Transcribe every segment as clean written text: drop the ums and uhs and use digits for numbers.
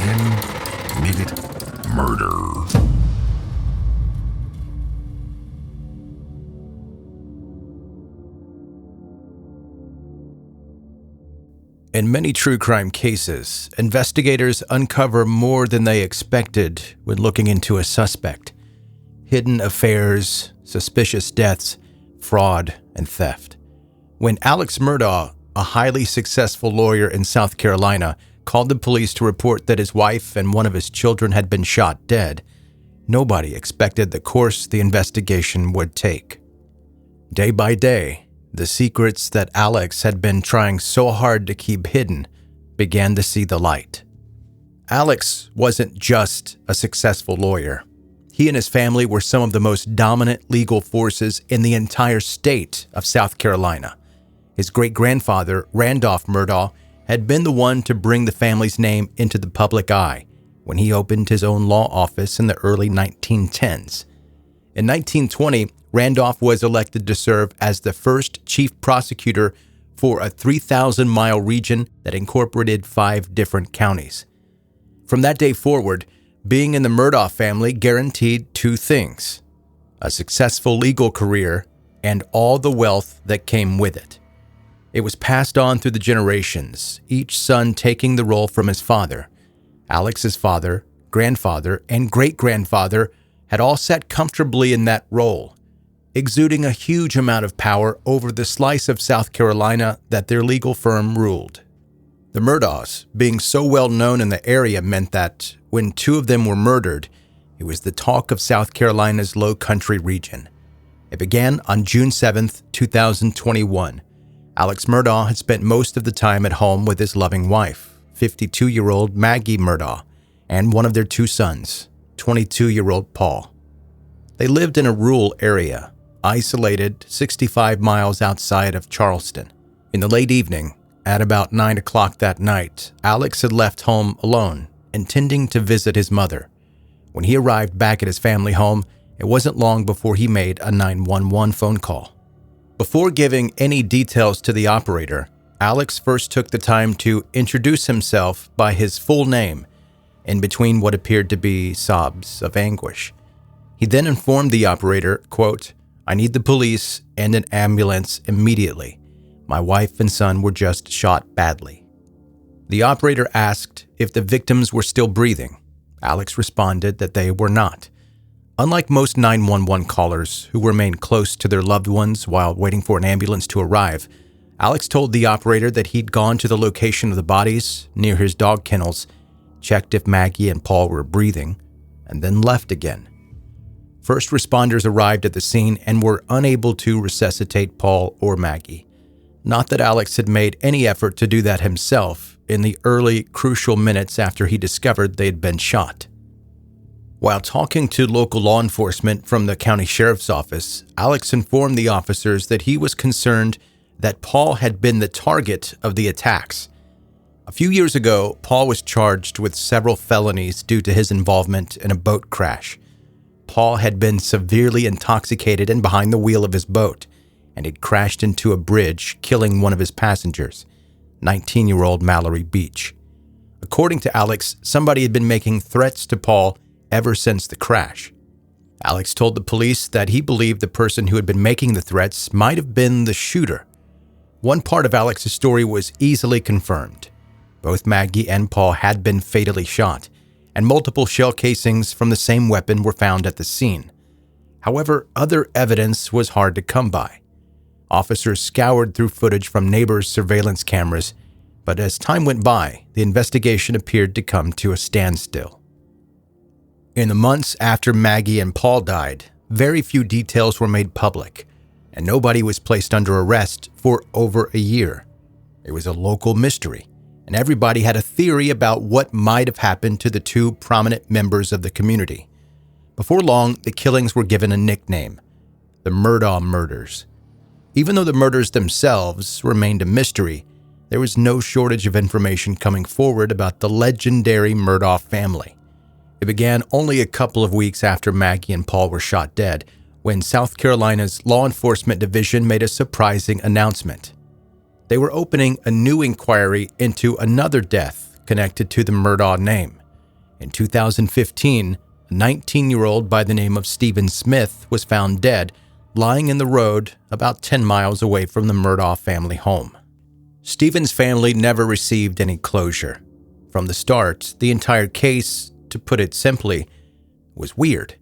10-minute murder. In many true crime cases, investigators uncover more than they expected when looking into a suspect. Hidden affairs, suspicious deaths, fraud, and theft. When Alex Murdaugh, a highly successful lawyer in South Carolina, called the police to report that his wife and one of his children had been shot dead, nobody expected the course the investigation would take. Day by day, the secrets that Alex had been trying so hard to keep hidden began to see the light. Alex wasn't just a successful lawyer. He and his family were some of the most dominant legal forces in the entire state of South Carolina. His great-grandfather, Randolph Murdaugh, had been the one to bring the family's name into the public eye when he opened his own law office in the early 1910s. In 1920, Randolph was elected to serve as the first chief prosecutor for a 3,000-mile region that incorporated 5 different counties. From that day forward, being in the Murdaugh family guaranteed 2 things: a successful legal career and all the wealth that came with it. It was passed on through the generations, each son taking the role from his father. Alex's father, grandfather, and great-grandfather had all sat comfortably in that role, exuding a huge amount of power over the slice of South Carolina that their legal firm ruled. The Murdaughs, being so well known in the area, meant that when 2 of them were murdered, it was the talk of South Carolina's Low Country region. It began on June 7, 2021. Alex Murdaugh had spent most of the time at home with his loving wife, 52-year-old Maggie Murdaugh, and one of their 2 sons, 22-year-old Paul. They lived in a rural area, isolated 65 miles outside of Charleston. In the late evening, at about 9 o'clock that night, Alex had left home alone, intending to visit his mother. When he arrived back at his family home, it wasn't long before he made a 911 phone call. Before giving any details to the operator, Alex first took the time to introduce himself by his full name, in between what appeared to be sobs of anguish. He then informed the operator, quote, "I need the police and an ambulance immediately. My wife and son were just shot badly." The operator asked if the victims were still breathing. Alex responded that they were not. Unlike most 911 callers who remain close to their loved ones while waiting for an ambulance to arrive, Alex told the operator that he'd gone to the location of the bodies near his dog kennels, checked if Maggie and Paul were breathing, and then left again. First responders arrived at the scene and were unable to resuscitate Paul or Maggie. Not that Alex had made any effort to do that himself in the early, crucial minutes after he discovered they had been shot. While talking to local law enforcement from the county sheriff's office, Alex informed the officers that he was concerned that Paul had been the target of the attacks. A few years ago, Paul was charged with several felonies due to his involvement in a boat crash. Paul had been severely intoxicated and behind the wheel of his boat, and had crashed into a bridge, killing one of his passengers, 19-year-old Mallory Beach. According to Alex, somebody had been making threats to Paul ever since the crash. Alex told the police that he believed the person who had been making the threats might have been the shooter. One part of Alex's story was easily confirmed. Both Maggie and Paul had been fatally shot, and multiple shell casings from the same weapon were found at the scene. However, other evidence was hard to come by. Officers scoured through footage from neighbors' surveillance cameras, but as time went by, the investigation appeared to come to a standstill. In the months after Maggie and Paul died, very few details were made public, and nobody was placed under arrest for over a year. It was a local mystery, and everybody had a theory about what might have happened to the 2 prominent members of the community. Before long, the killings were given a nickname, the Murdaugh murders. Even though the murders themselves remained a mystery, there was no shortage of information coming forward about the legendary Murdaugh family. It began only a couple of weeks after Maggie and Paul were shot dead, when South Carolina's Law Enforcement Division made a surprising announcement. They were opening a new inquiry into another death connected to the Murdaugh name. In 2015, a 19-year-old by the name of Stephen Smith was found dead, lying in the road about 10 miles away from the Murdaugh family home. Stephen's family never received any closure. From the start, the entire case, to put it simply, was weird.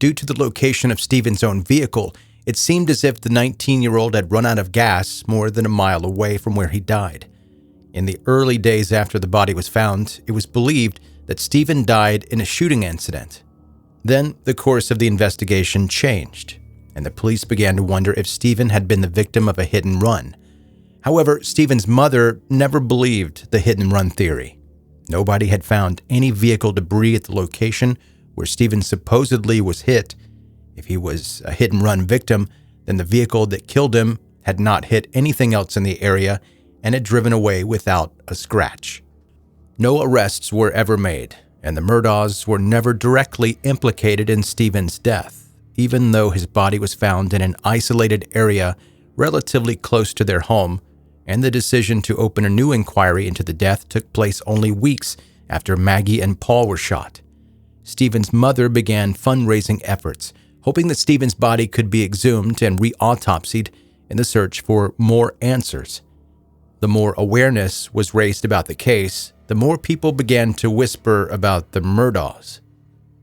Due to the location of Stephen's own vehicle, it seemed as if the 19-year-old had run out of gas more than a mile away from where he died. In the early days after the body was found, it was believed that Stephen died in a shooting incident. Then, the course of the investigation changed, and the police began to wonder if Stephen had been the victim of a hit and run. However, Stephen's mother never believed the hit and run theory. Nobody had found any vehicle debris at the location where Stephen supposedly was hit. If he was a hit and run victim, then the vehicle that killed him had not hit anything else in the area and had driven away without a scratch. No arrests were ever made, and the Murdaughs were never directly implicated in Stephen's death, even though his body was found in an isolated area relatively close to their home, and the decision to open a new inquiry into the death took place only weeks after Maggie and Paul were shot. Stephen's mother began fundraising efforts, hoping that Stephen's body could be exhumed and re-autopsied in the search for more answers. The more awareness was raised about the case, the more people began to whisper about the Murdaughs.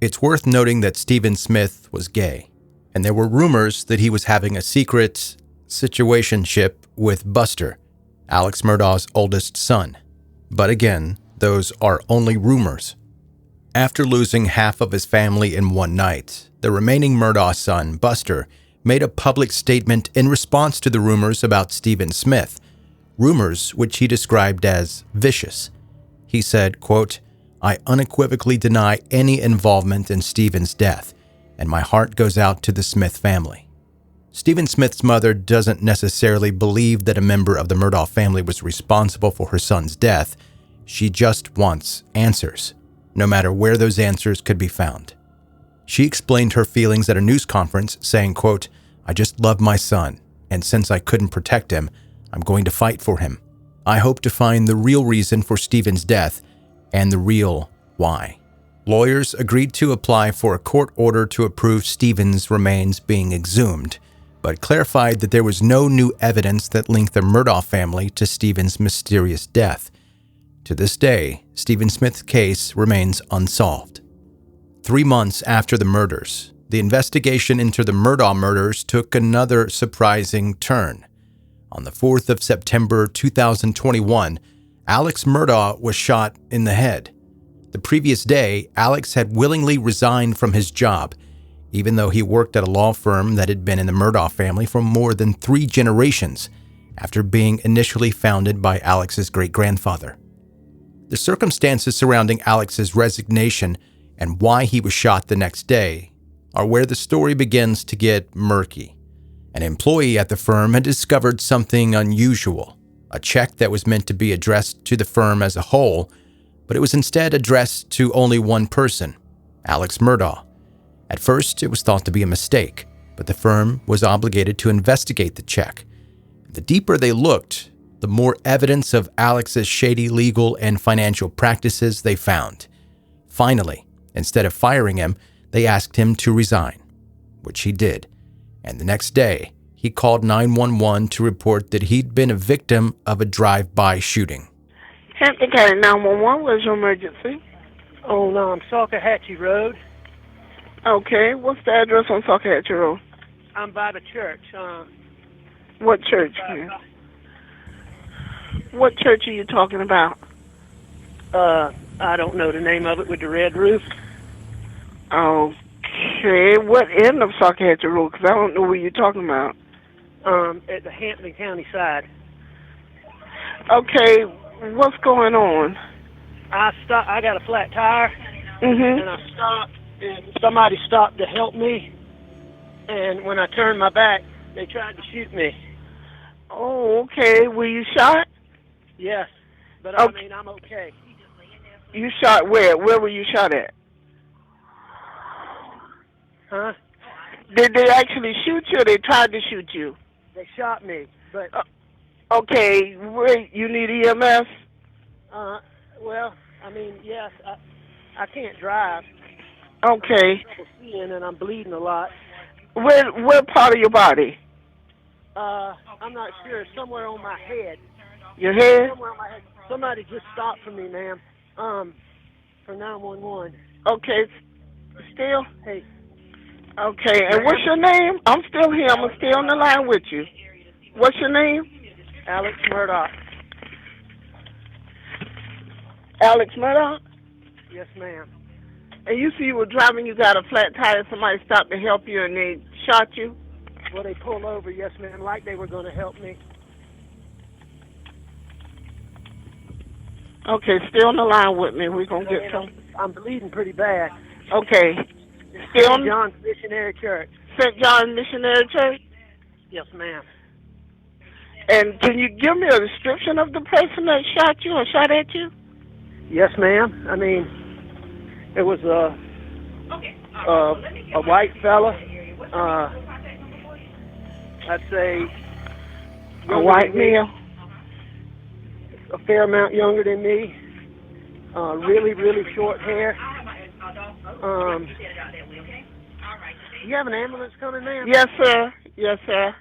It's worth noting that Stephen Smith was gay, and there were rumors that he was having a secret situationship with Buster, Alex Murdaugh's oldest son. But again, those are only rumors. After losing half of his family in one night, the remaining Murdaugh son, Buster, made a public statement in response to the rumors about Stephen Smith, rumors which he described as vicious. He said, quote, "I unequivocally deny any involvement in Stephen's death, and my heart goes out to the Smith family." Stephen Smith's mother doesn't necessarily believe that a member of the Murdaugh family was responsible for her son's death. She just wants answers, no matter where those answers could be found. She explained her feelings at a news conference, saying, quote, "I just love my son, and since I couldn't protect him, I'm going to fight for him. I hope to find the real reason for Stephen's death and the real why." Lawyers agreed to apply for a court order to approve Stephen's remains being exhumed, but clarified that there was no new evidence that linked the Murdaugh family to Stephen's mysterious death. To this day, Stephen Smith's case remains unsolved. 3 months after the murders, the investigation into the Murdaugh murders took another surprising turn. On the 4th of September 2021, Alex Murdaugh was shot in the head. The previous day, Alex had willingly resigned from his job, even though he worked at a law firm that had been in the Murdaugh family for more than 3 generations, after being initially founded by Alex's great-grandfather. The circumstances surrounding Alex's resignation and why he was shot the next day are where the story begins to get murky. An employee at the firm had discovered something unusual, a check that was meant to be addressed to the firm as a whole, but it was instead addressed to only one person, Alex Murdaugh. At first, it was thought to be a mistake, but the firm was obligated to investigate the check. The deeper they looked, the more evidence of Alex's shady legal and financial practices they found. Finally, instead of firing him, they asked him to resign, which he did. And the next day, he called 911 to report that he'd been a victim of a drive-by shooting. Hampton County 911, what's your emergency? On Salkehatchie Road. Okay, what's the address on Salkehatchie Road? I'm by the church. What church? What church are you talking about? I don't know the name of it with the red roof. Okay, what end of Salkehatchie Road? Because I don't know what you're talking about. At the Hampton County side. Okay, what's going on? I got a flat tire, Mm-hmm. and I stopped, and somebody stopped to help me. And when I turned my back, they tried to shoot me. Oh, okay. Were you shot? Yes, but Okay. I mean, I'm okay. You shot where? Where were you shot at? Huh? Did they actually shoot you or they tried to shoot you? They shot me, but Okay, wait, you need EMS? well, I mean, yes. I can't drive. Okay. I'm seeing and I'm bleeding a lot. Where part of your body? I'm not sure. It's somewhere on my head. Your head? Somewhere on my head. Somebody just stopped for me, ma'am. For 911. Okay. Still? Hey. Okay. And what's your name? I'm still here. I'm still on the line with you. What's your name? Alex Murdaugh. Alex Murdaugh? Yes, ma'am. And you see you were driving, you got a flat tire, somebody stopped to help you and they shot you? Well, they pulled over, yes, ma'am, like they were going to help me. Okay, stay on the line with me. We're going to get some. I'm bleeding pretty bad. Okay. Stay on. St. John's Missionary Church. St. John's Missionary Church? Yes, ma'am. And can you give me a description of the person that shot you or shot at you? Yes, ma'am. I mean, it was a white fella. I'd say a white male. A fair amount younger than me. Really, really short hair. You have an ambulance coming, ma'am? Yes, sir. Yes, sir.